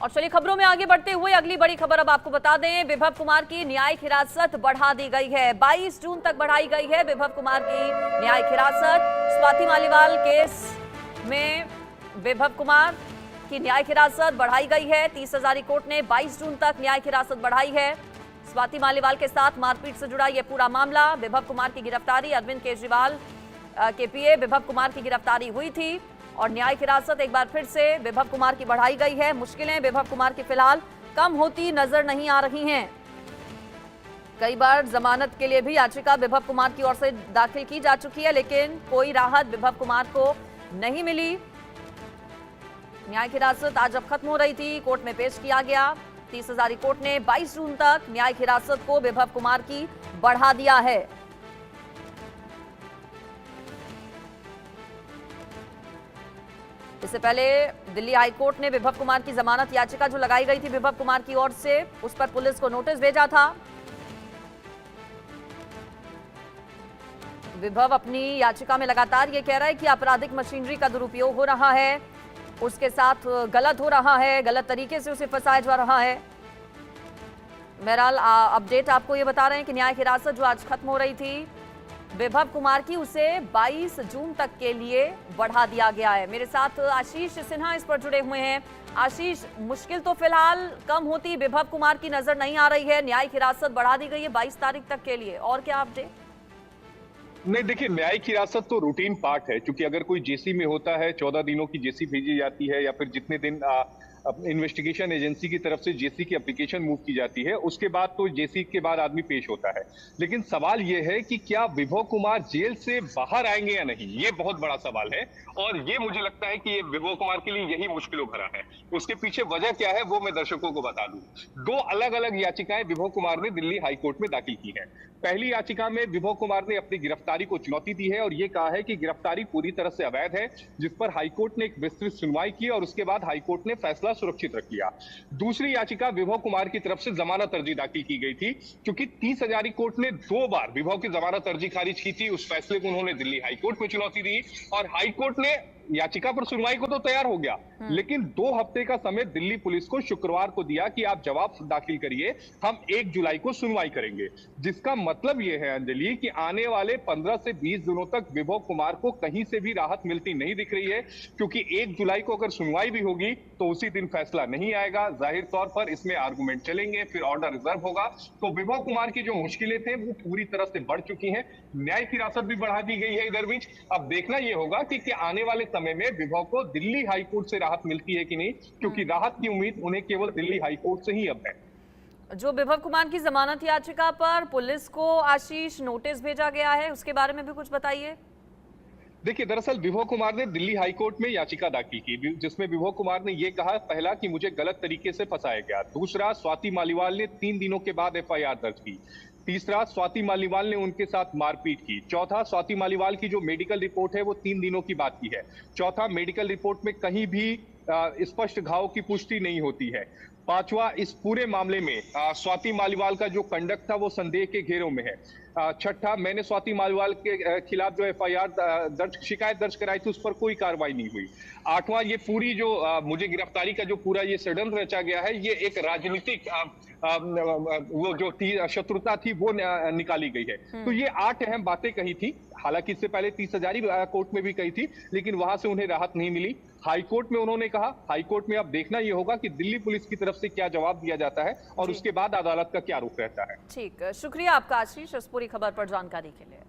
और चलिए खबरों में आगे बढ़ते हुए अगली बड़ी खबर अब आपको बता दें, विभव कुमार की न्यायिक हिरासत बढ़ा दी गई है। 22 जून तक बढ़ाई गई है विभव कुमार की न्यायिक हिरासत। स्वाति मालीवाल केस में विभव कुमार की न्यायिक हिरासत बढ़ाई गई है। 30 हजारी कोर्ट ने 22 जून तक न्यायिक हिरासत बढ़ाई है। स्वाति मालीवाल के साथ मारपीट से जुड़ा यह पूरा मामला, विभव कुमार की गिरफ्तारी, अरविंद केजरीवाल के पीए विभव कुमार की गिरफ्तारी हुई थी और न्यायिक हिरासत एक बार फिर से विभव कुमार की बढ़ाई गई है। मुश्किलें विभव कुमार की फिलहाल कम होती नजर नहीं आ रही हैं। कई बार जमानत के लिए भी याचिका विभव कुमार की ओर से दाखिल की जा चुकी है, लेकिन कोई राहत विभव कुमार को नहीं मिली। न्यायिक हिरासत आज अब खत्म हो रही थी, कोर्ट में पेश किया गया। 30 हजारी कोर्ट ने 22 जून तक न्यायिक हिरासत को विभव कुमार की बढ़ा दिया है। इससे पहले दिल्ली हाईकोर्ट ने विभव कुमार की जमानत याचिका जो लगाई गई थी विभव कुमार की ओर से, उस पर पुलिस को नोटिस भेजा था। विभव अपनी याचिका में लगातार ये कह रहा है कि आपराधिक मशीनरी का दुरुपयोग हो रहा है, उसके साथ गलत हो रहा है, गलत तरीके से उसे फंसाया जा रहा है। बहरहाल अपडेट आपको ये बता रहे हैं कि न्यायिक हिरासत जो आज खत्म हो रही थी विभव कुमार की, उसे 22 जून तक के लिए बढ़ा दिया गया है। मेरे साथ आशीष सिन्हा इस पर जुड़े हुए हैं। आशीष, मुश्किल तो फिलहाल कम होती विभव कुमार की नजर नहीं आ रही है, न्यायिक हिरासत बढ़ा दी गई है 22 तारीख तक के लिए, और क्या अपडेट? नहीं, देखिए, न्यायिक हिरासत तो रूटीन पार्ट है, क्योंकि अगर कोई जेसी में होता है 14 दिनों की जेसी भेजी जाती है या फिर जितने दिन इन्वेस्टिगेशन एजेंसी की तरफ से जेसी की एप्लीकेशन मूव की जाती है, उसके बाद तो जेसी के बाद आदमी पेश होता है। लेकिन सवाल यह है कि क्या विभव कुमार जेल से बाहर आएंगे या नहीं, ये बहुत बड़ा सवाल है। और ये मुझे लगता है कि ये विभव कुमार के लिए यही मुश्किलों भरा है। उसके पीछे वजह क्या है वो मैं दर्शकों को बता दूं। 2 अलग अलग याचिकाएं विभव कुमार ने दिल्ली हाईकोर्ट में दाखिल की है। पहली याचिका में विभव कुमार ने अपनी गिरफ्तारी को चुनौती दी है और यह कहा है कि गिरफ्तारी पूरी तरह से अवैध है, जिस पर हाईकोर्ट ने एक विस्तृत सुनवाई की और उसके बाद हाईकोर्ट ने फैसला सुरक्षित रख लिया। दूसरी याचिका विभव कुमार की तरफ से जमानत अर्जी दाखिल की गई थी, क्योंकि 30 हजारी कोर्ट ने 2 बार विभव की जमानत अर्जी खारिज की थी। उस फैसले को उन्होंने दिल्ली हाईकोर्ट में चुनौती दी और हाईकोर्ट ने याचिका पर सुनवाई को तो तैयार हो गया, लेकिन 2 हफ्ते का समय दिल्ली पुलिस को शुक्रवार को दिया कि आप जवाब दाखिल करिए, हम 1 जुलाई को सुनवाई करेंगे। जिसका मतलब यह है अंजलि कि आने वाले 15 से 20 दिनों तक विभव कुमार को कहीं से भी राहत मिलती नहीं दिख रही है, क्योंकि 1 जुलाई को अगर सुनवाई भी होगी तो उसी दिन फैसला नहीं आएगा। जाहिर तौर पर इसमें आर्गुमेंट चलेंगे, फिर ऑर्डर रिजर्व होगा। तो विभव कुमार की जो मुश्किलें थे वो पूरी तरह से बढ़ चुकी हैं। न्यायिक हिरासत भी बढ़ा दी गई है इधर बीच। अब देखना यह होगा कि आने वाले समय में विभव को दिल्ली हाईकोर्ट से राहत मिलती है कि नहीं, क्योंकि राहत की उम्मीद उन्हें केवल दिल्ली हाईकोर्ट से ही अब है। जो विभव कुमार की जमानत याचिका पर पुलिस को आशीष नोटिस भेजा गया है, उसके बारे में भी कुछ बताइए। देखिए, दरअसल विभव कुमार ने दिल्ली हाईकोर्ट में याचिका दाखिल की, जिसमें विभव कुमार ने यह कहा, पहला कि मुझे गलत तरीके से फंसाया गया, दूसरा स्वाति मालीवाल ने 3 दिनों के बाद एफआईआर दर्ज की, तीसरा स्वाति मालीवाल ने उनके साथ मारपीट की, चौथा स्वाति मालीवाल की जो मेडिकल रिपोर्ट है वो 3 दिनों की बात की है, चौथा मेडिकल रिपोर्ट में कहीं भी स्पष्ट घाव की पुष्टि नहीं होती है, पांचवा इस पूरे मामले में स्वाति मालीवाल का जो कंडक्ट था वो संदेह के घेरों में है, छठा मैंने स्वाति मालीवाल के खिलाफ जो एफआईआर शिकायत दर्ज कराई थी उस पर कोई कार्रवाई नहीं हुई, आठवां ये पूरी जो मुझे गिरफ्तारी का जो पूरा ये षड्यंत्र रचा गया है ये एक राजनीतिक वो जो शत्रुता थी वो निकाली गई है। तो ये 8 अहम बातें कही थी। हालांकि इससे पहले 30 हजारी कोर्ट में भी कही थी, लेकिन वहां से उन्हें राहत नहीं मिली। हाईकोर्ट में उन्होंने कहा, हाईकोर्ट में अब देखना यह होगा कि दिल्ली पुलिस की तरफ से क्या जवाब दिया जाता है और उसके बाद अदालत का क्या रुख रहता है। ठीक, शुक्रिया आपका आशीष इस पूरी खबर पर जानकारी के लिए।